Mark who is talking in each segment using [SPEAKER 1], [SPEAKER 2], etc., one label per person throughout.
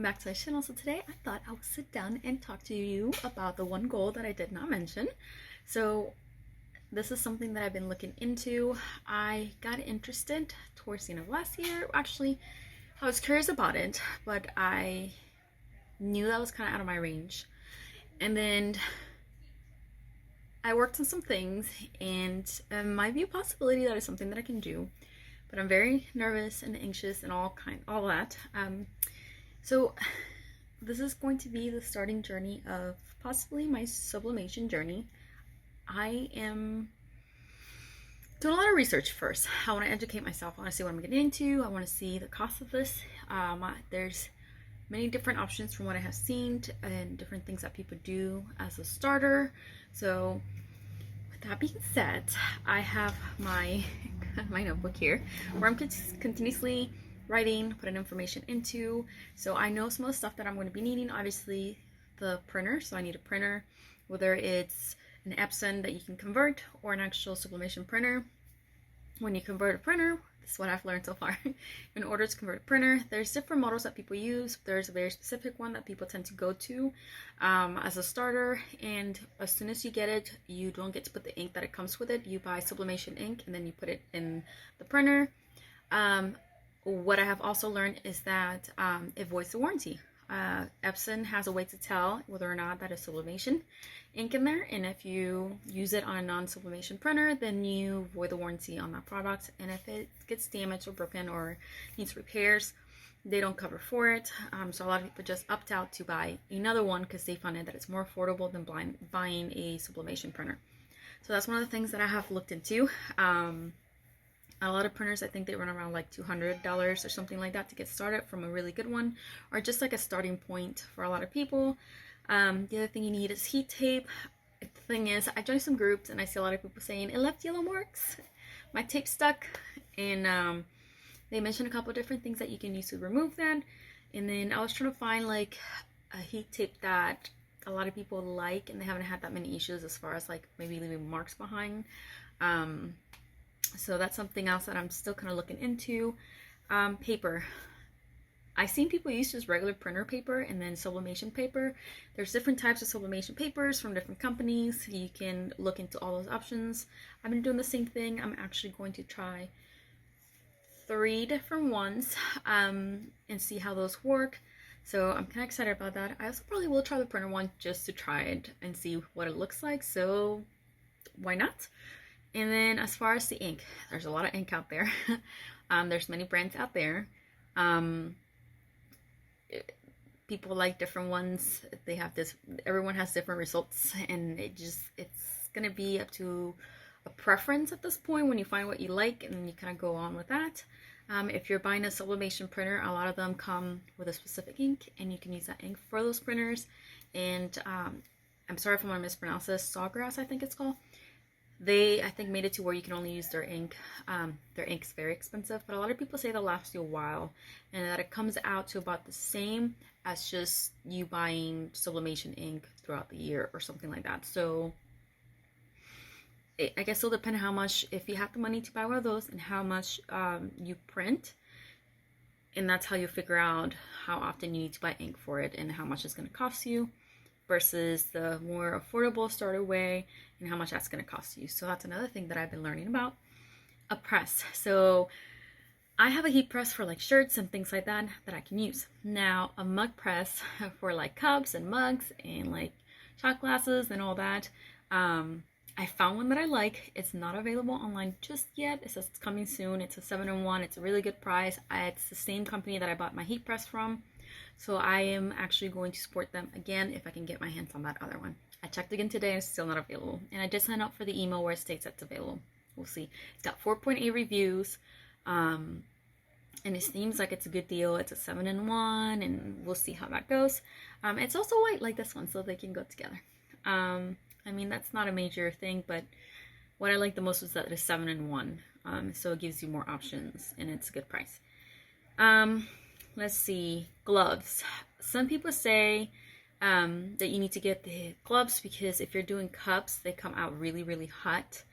[SPEAKER 1] welcome back to my channel. So today I thought I would sit down and talk to you about the one goal that I did not mention. So this is something that I've been looking into. I got interested towards the end of last year. Actually, I was curious about it, but I knew that was kind of out of my range. And then I worked on some things, and it might be a possibility that is something that I can do, but I'm very nervous and anxious and all that. So this is going to be the starting journey of possibly my sublimation journey. I am doing a lot of research first. I want to educate myself. I want to see what I'm getting into. I want to see the cost of this. There's many different options from what I have seen and different things that people do as a starter. So with that being said, I have my notebook here where I'm continuously writing, putting information into. So I know some of the stuff that I'm going to be needing. Obviously the printer, so I need a printer, whether it's an Epson that you can convert or an actual sublimation printer. When you convert a printer, this is what I've learned so far. In order to convert a printer, there's different models that people use. There's a very specific one that people tend to go to as a starter, and as soon as you get it, you don't get to put the ink that it comes with it. You buy sublimation ink and then you put it in the printer. What I have also learned is that it voids the warranty. Epson has a way to tell whether or not that is sublimation ink in there, and if you use it on a non-sublimation printer, then you void the warranty on that product. And if it gets damaged or broken or needs repairs, they don't cover for it. So a lot of people just opt out to buy another one because they find that it's more affordable than buying a sublimation printer. So that's one of the things that I have looked into. A lot of printers, I think they run around like $200 or something like that to get started from a really good one, or just like a starting point for a lot of people. The other thing you need is heat tape. The thing is, I joined some groups and I see a lot of people saying it left yellow marks, my tape stuck, and they mentioned a couple different things that you can use to remove that. And then I was trying to find like a heat tape that a lot of people like and they haven't had that many issues as far as like maybe leaving marks behind. So that's something else that I'm still kind of looking into. Paper. I've seen people use just regular printer paper and then sublimation paper. There's different types of sublimation papers from different companies. You can look into all those options. I've been doing the same thing. I'm actually going to try 3 different ones and see how those work. So I'm kind of excited about that. I also probably will try the printer one just to try it and see what it looks like. So why not? And then as far as the ink, there's a lot of ink out there. There's many brands out there. People like different ones. They have this, everyone has different results, and it's gonna be up to a preference at this point when you find what you like, and then you kind of go on with that. If you're buying a sublimation printer, a lot of them come with a specific ink, and you can use that ink for those printers. And I'm sorry if I'm gonna mispronounce this, Sawgrass I think it's called. They, I think, made it to where you can only use their ink. Their ink's very expensive, but a lot of people say they'll last you a while, and that it comes out to about the same as just you buying sublimation ink throughout the year or something like that. So I guess it'll depend on how much, if you have the money to buy one of those, and how much you print, and that's how you figure out how often you need to buy ink for it and how much it's going to cost you, versus the more affordable starter way and how much that's going to cost you. So that's another thing that I've been learning about. A press. So I have a heat press for like shirts and things like that that I can use. Now a mug press for like cups and mugs and like shot glasses and all that. I found one that I like. It's not available online just yet. It says it's coming soon. It's a 7-in-1. It's a really good price. It's the same company that I bought my heat press from. So I am actually going to support them again if I can get my hands on that other one. I checked again today and it's still not available. And I just signed up for the email where it states that's available. We'll see. It's got 4.8 reviews. And it seems like it's a good deal. It's a 7-in-1, and we'll see how that goes. It's also white like this one, so they can go together. I mean, that's not a major thing, but what I like the most is that it's 7-in-1. So it gives you more options, and it's a good price. Let's see, gloves. Some people say that you need to get the gloves because if you're doing cups, they come out really, really hot.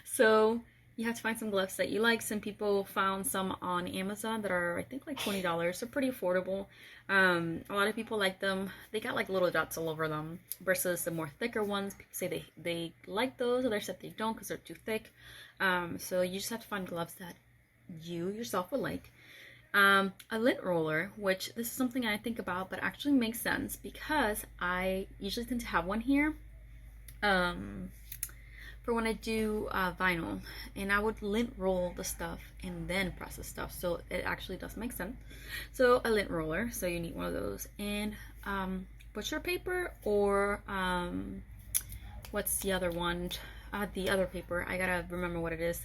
[SPEAKER 1] So You have to find some gloves that you like. Some people found some on Amazon that are, I think, like $20. They're pretty affordable. A lot of people like them. They got like little dots all over them versus the more thicker ones. People say they like those, others said they don't because they're too thick. So you just have to find gloves that you yourself would like. A lint roller, which this is something I think about but actually makes sense because I usually tend to have one here for when I do vinyl, and I would lint roll the stuff and then press the stuff, so it actually does make sense. So a lint roller, so you need one of those, and butcher paper, or what's the other one, the other paper, I gotta remember what it is.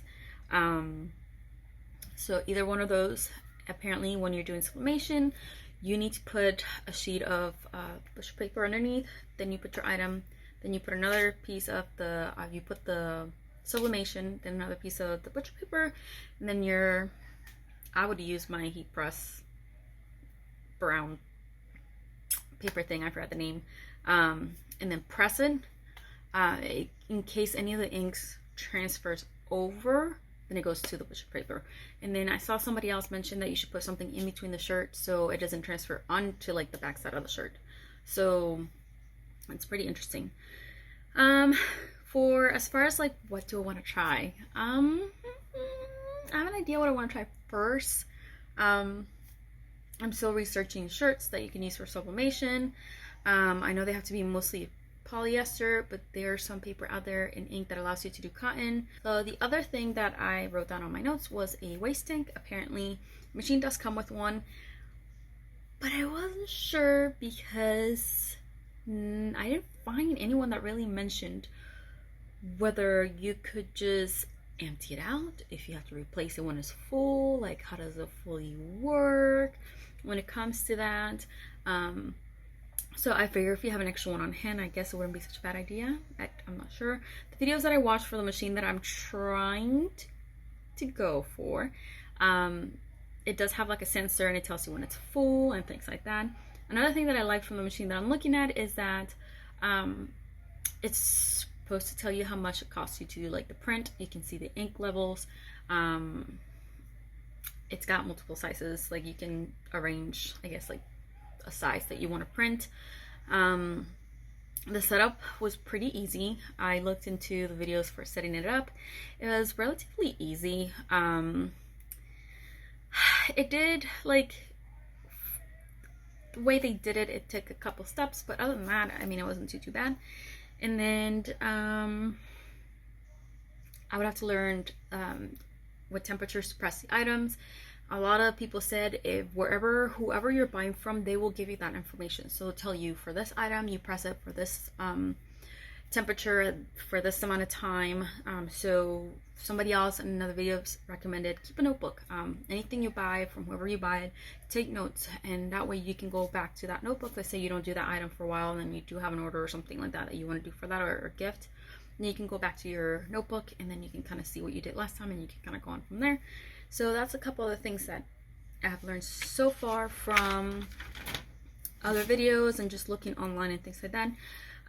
[SPEAKER 1] So either one of those. Apparently when you're doing sublimation, you need to put a sheet of butcher paper underneath, then you put your item, then you put another piece of the, you put the sublimation, then another piece of the butcher paper, and then I would use my heat press brown paper thing, I forgot the name, and then press it, in case any of the inks transfers over, then it goes to the butcher paper. And then I saw somebody else mention that you should put something in between the shirt so it doesn't transfer onto like the back side of the shirt. So it's pretty interesting. For as far as like what do I want to try, I have an idea what I want to try first. I'm still researching shirts that you can use for sublimation. I know they have to be mostly polyester, but there's some paper out there in ink that allows you to do cotton. So the other thing that I wrote down on my notes was a waist tank. Apparently the machine does come with one, but I wasn't sure because I didn't find anyone that really mentioned whether you could just empty it out, if you have to replace it when it's full, like how does it fully work when it comes to that. So I figure if you have an extra one on hand, I guess it wouldn't be such a bad idea. I'm not sure. The videos that I watched for the machine that I'm trying to go for, it does have like a sensor and it tells you when it's full and things like that. Another thing that I like from the machine that I'm looking at is that it's supposed to tell you how much it costs you to do like the print. You can see the ink levels. It's got multiple sizes, like you can arrange, I guess, like a size that you want to print. The setup was pretty easy. I looked into the videos for setting it up. It was relatively easy. It did, like, the way they did it, it took a couple steps, but other than that, I mean, it wasn't too bad. And then I would have to learn what temperatures to press the items. A lot of people said whoever you're buying from, they will give you that information. So they'll tell you for this item, you press it for this temperature for this amount of time. So somebody else in another video recommended keep a notebook. Anything you buy from whoever you buy it, take notes, and that way you can go back to that notebook. Let's say you don't do that item for a while and then you do have an order or something like that you want to do for that, or a gift. Then you can go back to your notebook and then you can kind of see what you did last time and you can kind of go on from there. So that's a couple of the things that I have learned so far from other videos and just looking online and things like that.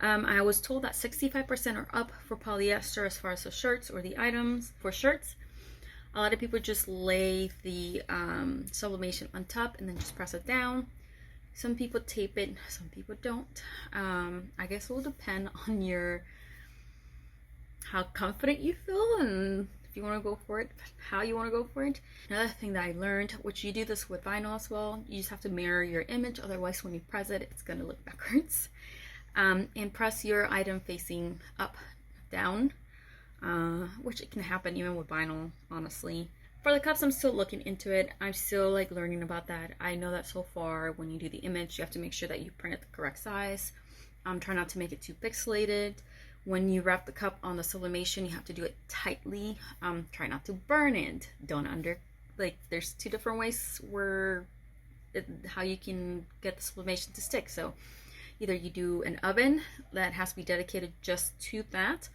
[SPEAKER 1] I was told that 65% are up for polyester as far as the shirts or the items for shirts. A lot of people just lay the sublimation on top and then just press it down. Some people tape it, some people don't. I guess it will depend on how confident you feel and if you want to go for it, how you want to go for it. Another thing that I learned, which you do this with vinyl as well, you just have to mirror your image, otherwise when you press it, it's going to look backwards. And press your item facing up, down, which it can happen even with vinyl, honestly. For the cups, I'm still looking into it. I'm still like learning about that. I know that so far when you do the image, you have to make sure that you print it the correct size. Try not to make it too pixelated. When you wrap the cup on the sublimation, you have to do it tightly. Try not to burn it. There's two different ways how you can get the sublimation to stick. So either you do an oven that has to be dedicated just to that,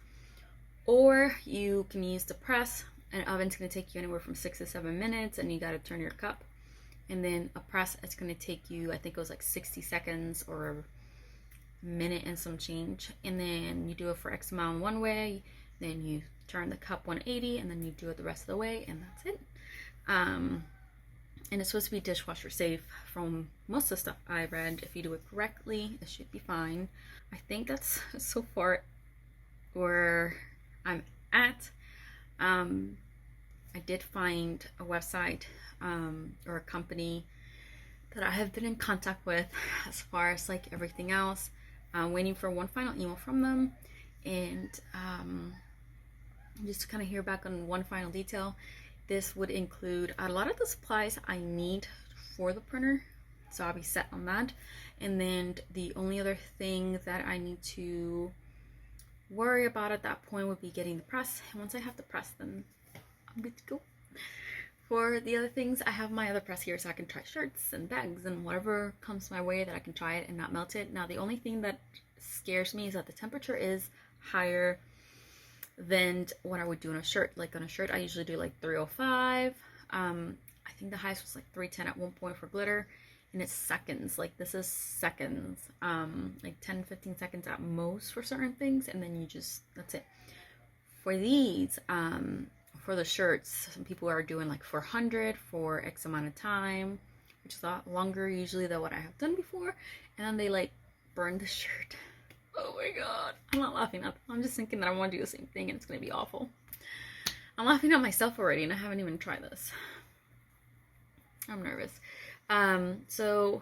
[SPEAKER 1] or you can use the press. An oven's going to take you anywhere from 6 to 7 minutes, and you got to turn your cup. And then a press, it's going to take you, I think it was like 60 seconds or a minute and some change. And then you do it for X amount one way, then you turn the cup 180, and then you do it the rest of the way, and that's it. And it's supposed to be dishwasher safe from most of the stuff I read. If you do it correctly, it should be fine. I think that's so far where I'm at. I did find a website or a company that I have been in contact with as far as like everything else. I'm waiting for one final email from them, and just to kind of hear back on one final detail. This would include a lot of the supplies I need for the printer, so I'll be set on that. And then the only other thing that I need to worry about at that point would be getting the press. And once I have the press, then I'm good to go. For the other things, I have my other press here, so I can try shirts and bags and whatever comes my way that I can try it and not melt it. Now, the only thing that scares me is that the temperature is higher than what I would do on a shirt. Like on a shirt, I usually do like 305. I think the highest was like 310 at one point for glitter, and it's seconds. Like this is seconds, like 10-15 seconds at most for certain things, and then you just, that's it. For these, for the shirts, some people are doing like 400 for X amount of time, which is a lot longer usually than what I have done before, and then they like burn the shirt. Oh my god. I'm not laughing at them. I'm just thinking that I want to do the same thing and it's going to be awful. I'm laughing at myself already and I haven't even tried this. I'm nervous. So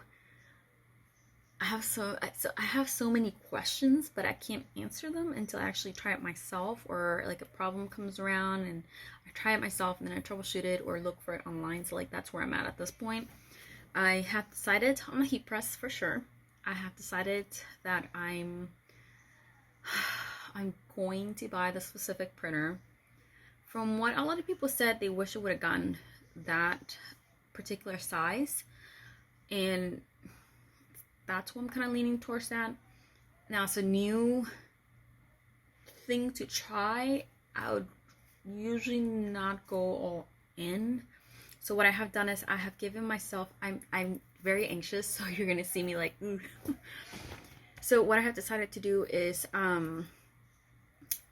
[SPEAKER 1] I have so many questions, but I can't answer them until I actually try it myself, or like a problem comes around and I try it myself and then I troubleshoot it or look for it online. So like that's where I'm at this point. I have decided on the heat press for sure. I have decided that I'm going to buy the specific printer. From what a lot of people said, they wish it would have gotten that particular size, and that's what I'm kind of leaning towards that. Now, it's a new thing to try. I would usually not go all in. So what I have done is I have given myself, I'm very anxious, so you're gonna see me like, ooh. So what I have decided to do is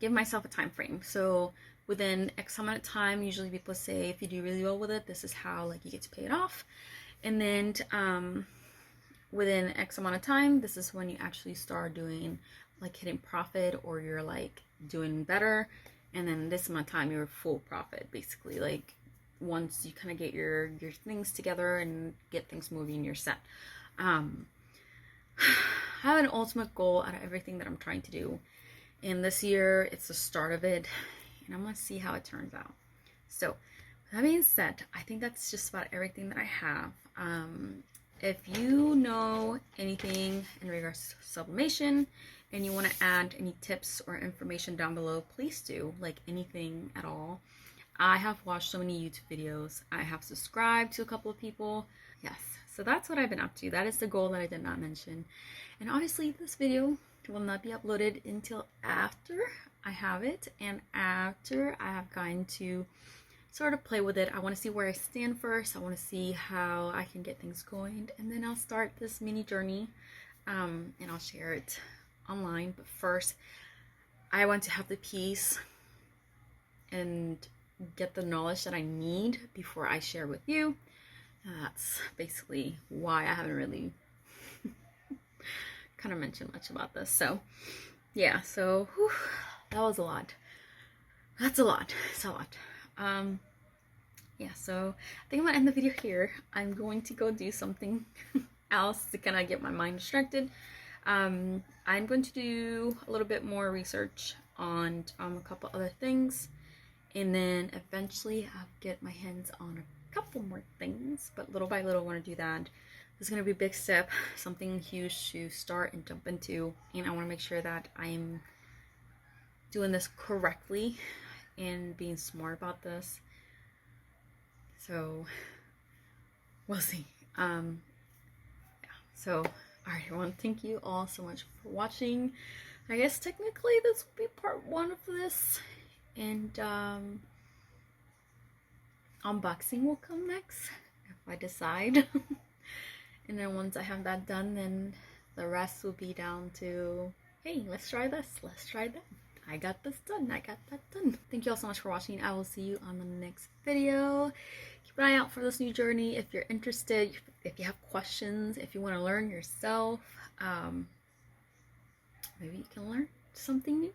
[SPEAKER 1] give myself a time frame. So within X amount of time, usually people say if you do really well with it, this is how like you get to pay it off. And then within X amount of time, this is when you actually start doing like hitting profit, or you're like doing better. And then this amount of time, you're full profit basically. Like once you kind of get your things together and get things moving, you're set. I have an ultimate goal out of everything that I'm trying to do, and this year it's the start of it, and I'm gonna see how it turns out. So with that being said, I think that's just about everything that I have. If you know anything in regards to sublimation and you want to add any tips or information down below, please do, like anything at all. I have watched so many YouTube videos. I have subscribed to a couple of people. Yes, so that's what I've been up to. That is the goal that I did not mention. And honestly, this video will not be uploaded until after I have it and after I have gotten to sort of play with it. I want to see where I stand first. I want to see how I can get things going, and then I'll start this mini journey, and I'll share it online. But first, I want to have the peace and get the knowledge that I need before I share with you. And that's basically why I haven't really kind of mentioned much about this. So yeah, so whew, that was a lot. That's a lot. It's a lot. Yeah, so I think I'm gonna end the video here. I'm going to go do something else to kind of get my mind distracted. I'm going to do a little bit more research on a couple other things, and then eventually I'll get my hands on a couple more things, but little by little I want to do that. This is going to be a big step, something huge to start and jump into, and I want to make sure that I'm doing this correctly and being smart about this. So we'll see. Yeah. So all right, I want to thank you all so much for watching. I guess technically this will be part 1 of this, and unboxing will come next if I decide. And then once I have that done, then the rest will be down to, hey, let's try this, let's try that. I got this done. I got that done. Thank you all so much for watching. I will see you on the next video. Keep an eye out for this new journey if you're interested, if you have questions, if you want to learn yourself. Maybe you can learn something new.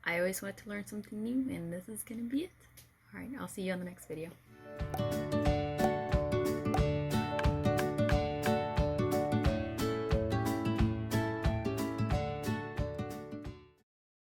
[SPEAKER 1] I always wanted to learn something new, and this is gonna be it. All right, I'll see you on the next video.